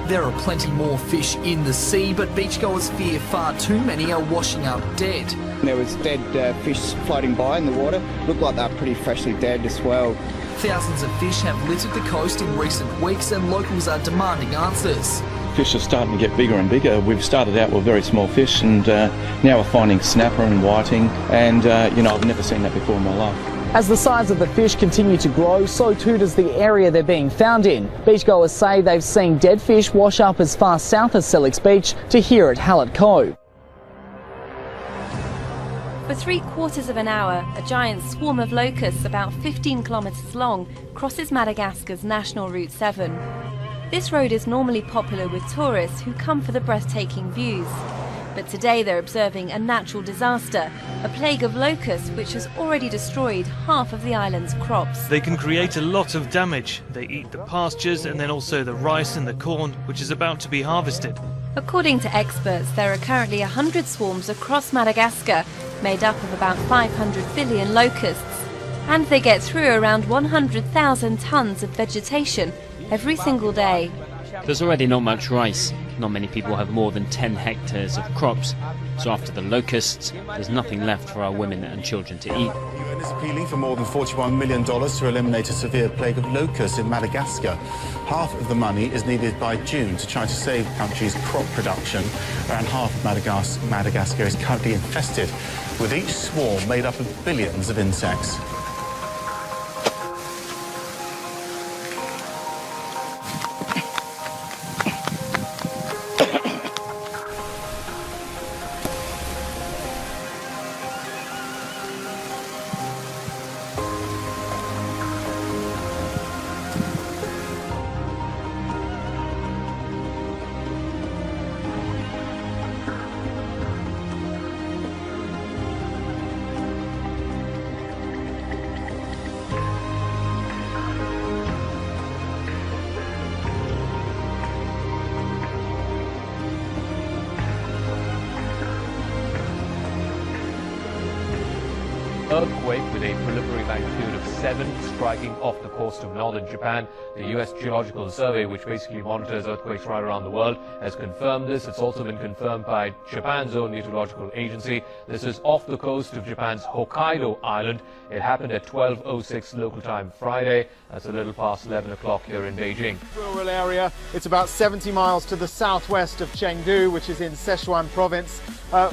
Speaker 6: There are plenty more fish in the sea, but beachgoers fear far too many are washing up dead.
Speaker 7: There was dead fish floating by in the water. Looked like they're pretty freshly dead as well.
Speaker 6: Thousands of fish have littered the coast in recent weeks and locals are demanding answers.
Speaker 8: Fish are starting to get bigger and bigger. We've started out with very small fish and now we're finding snapper and whiting and I've never seen that before in my life.
Speaker 6: As the size of the fish continue to grow, so too does the area they're being found in. Beachgoers say they've seen dead fish wash up as far south as Selleck's Beach to here at Hallett Cove.
Speaker 10: For 3/4 of an hour, a giant swarm of locusts about 15 kilometres long crosses Madagascar's National Route 7. This road is normally popular with tourists who come for the breathtaking views. But today they're observing a natural disaster, a plague of locusts which has already destroyed half of the island's crops.
Speaker 11: They can create a lot of damage. They eat the pastures and then also the rice and the corn, which is about to be harvested.
Speaker 10: According to experts, there are currently 100 swarms across Madagascar, made up of about 500 billion locusts. And they get through around 100,000 tons of vegetation every single day.
Speaker 12: There's already not much rice. Not many people have more than 10 hectares of crops. So after the locusts, there's nothing left for our women and children to eat.
Speaker 13: The UN is appealing for more than $41 million to eliminate a severe plague of locusts in Madagascar. Half of the money is needed by June to try to save the country's crop production. Around half of Madagascar is currently infested, with each swarm made up of billions of insects.
Speaker 26: Earthquake with a preliminary magnitude of 7 striking off the coast of northern Japan. The U.S. Geological Survey, which basically monitors earthquakes right around the world, has confirmed this. It's also been confirmed by Japan's own meteorological agency. This is off the coast of Japan's Hokkaido island. It happened at 12:06 local time Friday. That's a little past 11 o'clock here in Beijing.
Speaker 30: Rural area. It's about 70 miles to the southwest of Chengdu, which is in Sichuan province.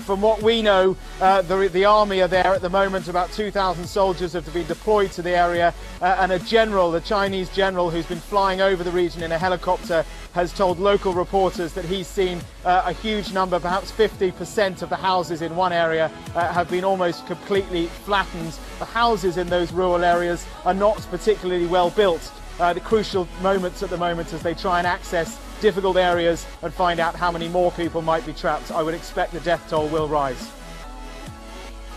Speaker 30: From what we know, the army are there at the moment. About 2,000 soldiers have been deployed to the area, and a general, the Chinese general who's been flying over the region in a helicopter, has told local reporters that he's seen a huge number, perhaps 50% of the houses in one area have been almost completely flattened. The houses in those rural areas are not particularly well built. The crucial moments at the moment as they try and access difficult areas and find out how many more people might be trapped. I would expect the death toll will rise.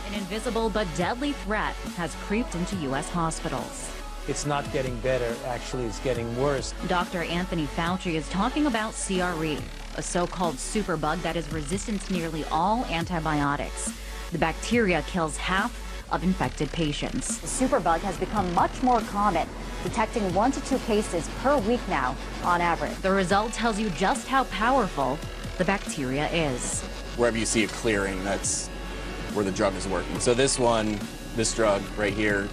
Speaker 31: An invisible but deadly threat has creeped into U.S. hospitals.
Speaker 9: It's not getting better, actually it's getting worse.
Speaker 31: Dr. Anthony Fauci is talking about CRE, a so-called superbug that is resistant to nearly all antibiotics. The bacteria kills half of infected patients.
Speaker 32: The superbug has become much more common, detecting 1 to 2 cases per week now on average.
Speaker 31: The result tells you just how powerful the bacteria is.
Speaker 33: Wherever you see a clearing, that's where the drug is working. So this drug right here,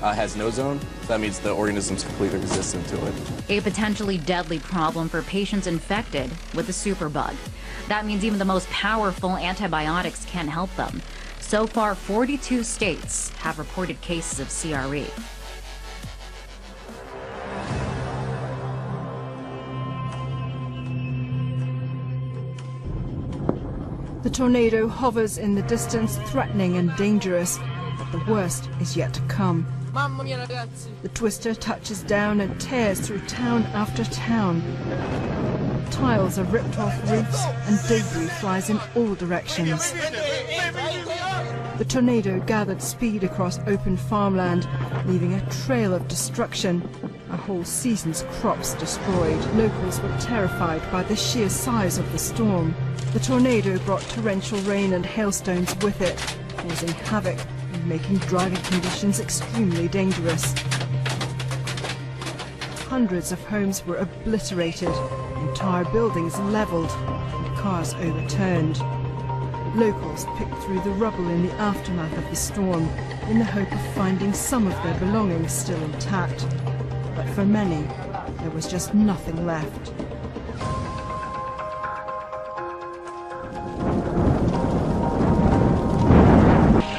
Speaker 1: has no zone. So that means the organism's completely resistant to it.
Speaker 31: A potentially deadly problem for patients infected with the superbug. That means even the most powerful antibiotics can't help them. So far, 42 states have reported cases of CRE.
Speaker 2: The tornado hovers in the distance, threatening and dangerous, but the worst is yet to come. The twister touches down and tears through town after town. Tiles are ripped off roofs and debris flies in all directions. The tornado gathered speed across open farmland, leaving a trail of destruction. A whole season's crops destroyed. Locals were terrified by the sheer size of the storm. The tornado brought torrential rain and hailstones with it, causing havoc and making driving conditions extremely dangerous. Hundreds of homes were obliterated, entire buildings leveled, and cars overturned. Locals picked through the rubble in the aftermath of the storm in the hope of finding some of their belongings still intact. But for many, there was just nothing left.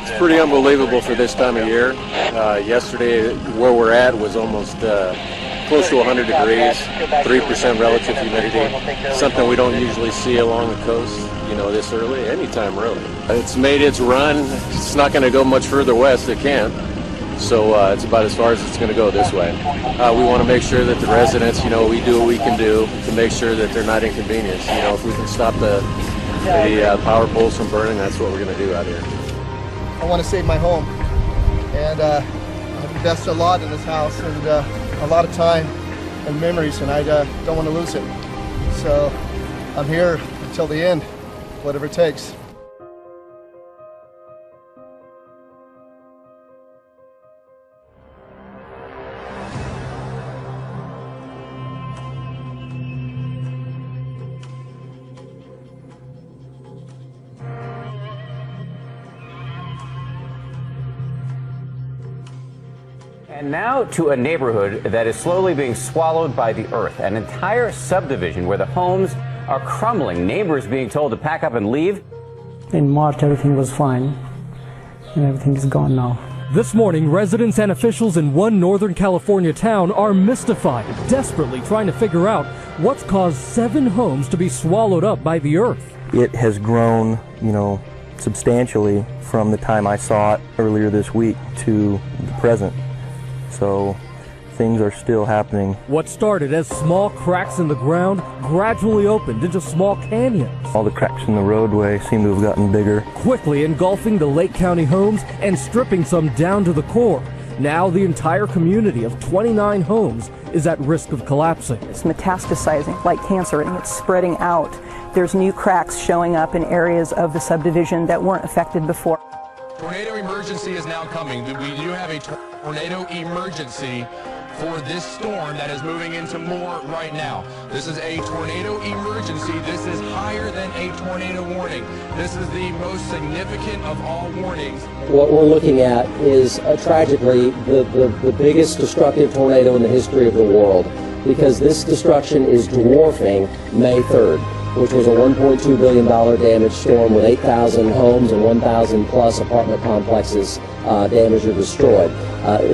Speaker 3: It's pretty unbelievable for this time of year. Yesterday, where we're at was almost close to 100 degrees, 3% relative humidity, something we don't usually see along the coast, you know, this early, anytime really. It's made its run. It's not going to go much further west. It can't. So it's about as far as it's going to go this way. We want to make sure that the residents, you know, we do what we can do to make sure that they're not inconvenienced. You know, if we can stop the power poles from burning, that's what we're going to do out here.
Speaker 4: I want to save my home, and I've invested a lot in this house and a lot of time and memories, and I don't want to lose it. So I'm here until the end, whatever it takes.
Speaker 14: And now to a neighborhood that is slowly being swallowed by the earth. An entire subdivision where the homes are crumbling. Neighbors being told to pack up and leave.
Speaker 15: In March, everything was fine, and everything is gone now.
Speaker 16: This morning, residents and officials in one Northern California town are mystified, desperately trying to figure out what's caused 7 homes to be swallowed up by the earth.
Speaker 17: It has grown, you know, substantially from the time I saw it earlier this week to the present. So things are still happening.
Speaker 16: What started as small cracks in the ground gradually opened into small canyons.
Speaker 17: All the cracks in the roadway seem to have gotten bigger.
Speaker 16: Quickly engulfing the Lake County homes and stripping some down to the core. Now the entire community of 29 homes is at risk of collapsing.
Speaker 18: It's metastasizing like cancer, and it's spreading out. There's new cracks showing up in areas of the subdivision that weren't affected before.
Speaker 27: Tornado emergency is now coming. We do have a tornado emergency for this storm that is moving into more right now. This is a tornado emergency. This is higher than a tornado warning. This is the most significant of all warnings.
Speaker 28: What we're looking at is tragically the biggest destructive tornado in the history of the world, because this destruction is dwarfing May 3rd, which was a $1.2 billion damage storm with 8,000 homes and 1,000 plus apartment complexes damaged or destroyed.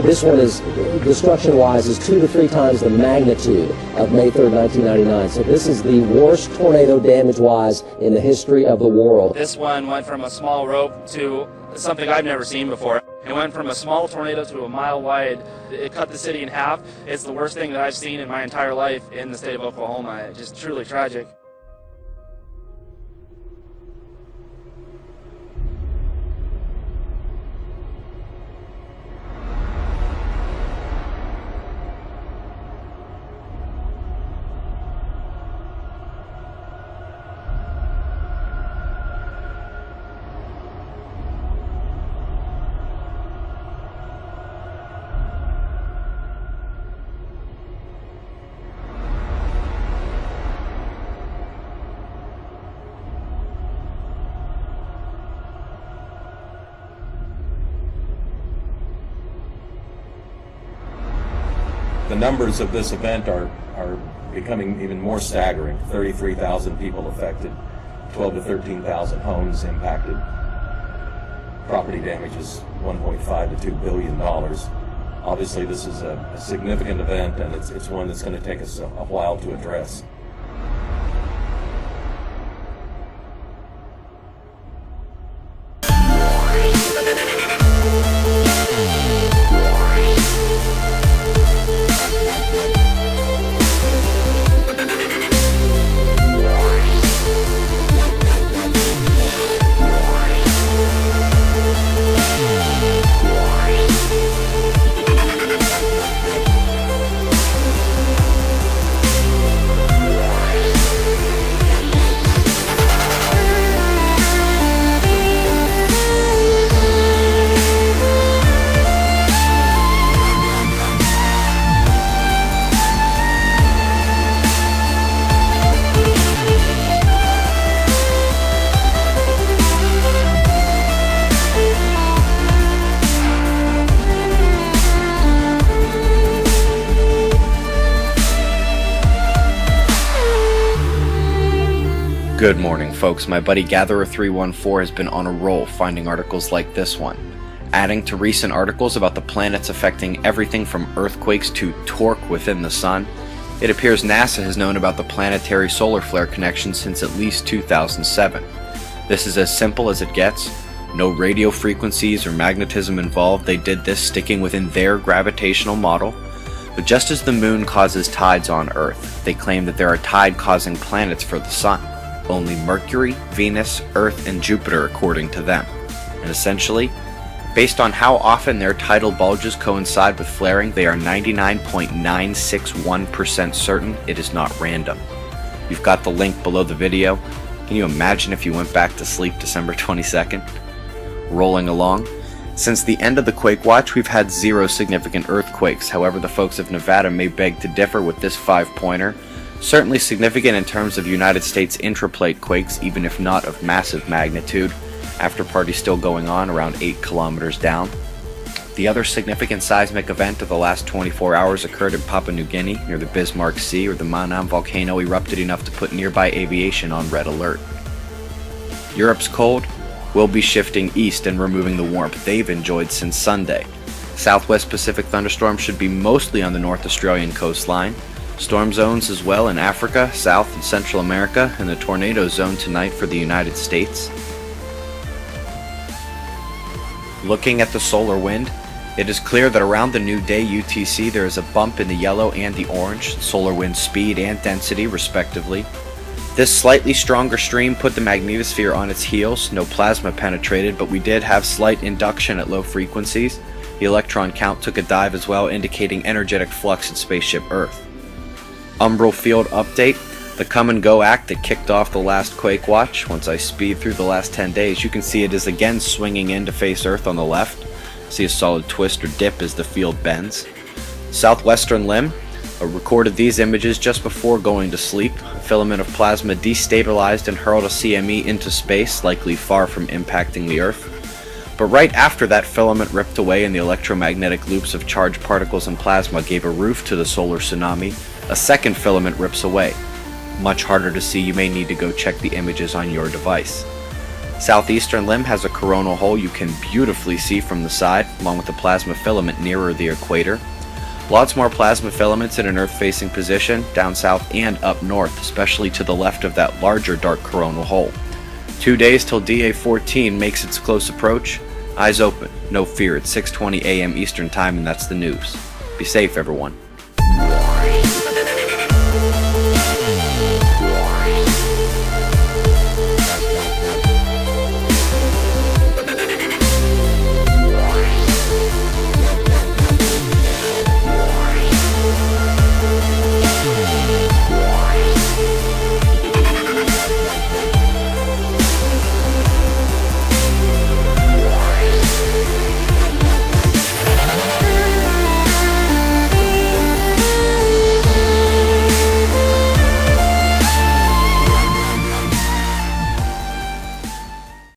Speaker 28: This one is, destruction-wise, is 2 to 3 times the magnitude of May 3rd, 1999. So this is the worst tornado damage-wise in the history of the world.
Speaker 29: This one went from a small rope to something I've never seen before. It went from a small tornado to a mile wide. It cut the city in half. It's the worst thing that I've seen in my entire life in the state of Oklahoma. It's just truly tragic.
Speaker 5: The numbers of this event are becoming even more staggering. 33,000 people affected, 12 to 13,000 homes impacted. Property damage is $1.5 to $2 billion. Obviously, this is a significant event, and it's one that's going to take us a while to address.
Speaker 6: Good morning, folks. My buddy Gatherer314 has been on a roll finding articles like this one, adding to recent articles about the planets affecting everything from earthquakes to torque within the sun. It appears NASA has known about the planetary solar flare connection since at least 2007. This is as simple as it gets. No radio frequencies or magnetism involved. They did this sticking within their gravitational model. But just as the moon causes tides on Earth, they claim that there are tide-causing planets for the sun. Only Mercury, Venus, Earth, and Jupiter according to them. And essentially, based on how often their tidal bulges coincide with flaring, they are 99.961% certain it is not random. You've got the link below the video. Can you imagine if you went back to sleep December 22nd? Rolling along. Since the end of the Quake Watch, we've had 0 significant earthquakes. However, the folks of Nevada may beg to differ with this 5-pointer. Certainly significant in terms of United States intraplate quakes, even if not of massive magnitude. After party still going on around 8 kilometers down. The other significant seismic event of the last 24 hours occurred in Papua New Guinea near the Bismarck Sea, where the Manam volcano erupted enough to put nearby aviation on red alert. Europe's cold will be shifting east and removing the warmth they've enjoyed since Sunday. Southwest Pacific thunderstorms should be mostly on the North Australian coastline. Storm zones as well in Africa, South and Central America, and the tornado zone tonight for the United States. Looking at the solar wind, it is clear that around the new day UTC there is a bump in the yellow and the orange, solar wind speed and density respectively. This slightly stronger stream put the magnetosphere on its heels. No plasma penetrated, but we did have slight induction at low frequencies. The electron count took a dive as well, indicating energetic flux at spaceship Earth. Umbral field update. The come and go act that kicked off the last Quake Watch. Once I speed through the last 10 days, you can see it is again swinging in to face Earth on the left. See a solid twist or dip as the field bends. Southwestern limb. Recorded these images just before going to sleep. A filament of plasma destabilized and hurled a CME into space, likely far from impacting the Earth. But right after that filament ripped away and the electromagnetic loops of charged particles and plasma gave a roof to the solar tsunami, a second filament rips away. Much harder to see, you may need to go check the images on your device. Southeastern limb has a coronal hole you can beautifully see from the side, along with the plasma filament nearer the equator. Lots more plasma filaments in an Earth-facing position, down south and up north, especially to the left of that larger dark coronal hole. 2 days till DA14 makes its close approach. Eyes open, no fear, it's 6:20 a.m. Eastern Time and that's the news. Be safe, everyone.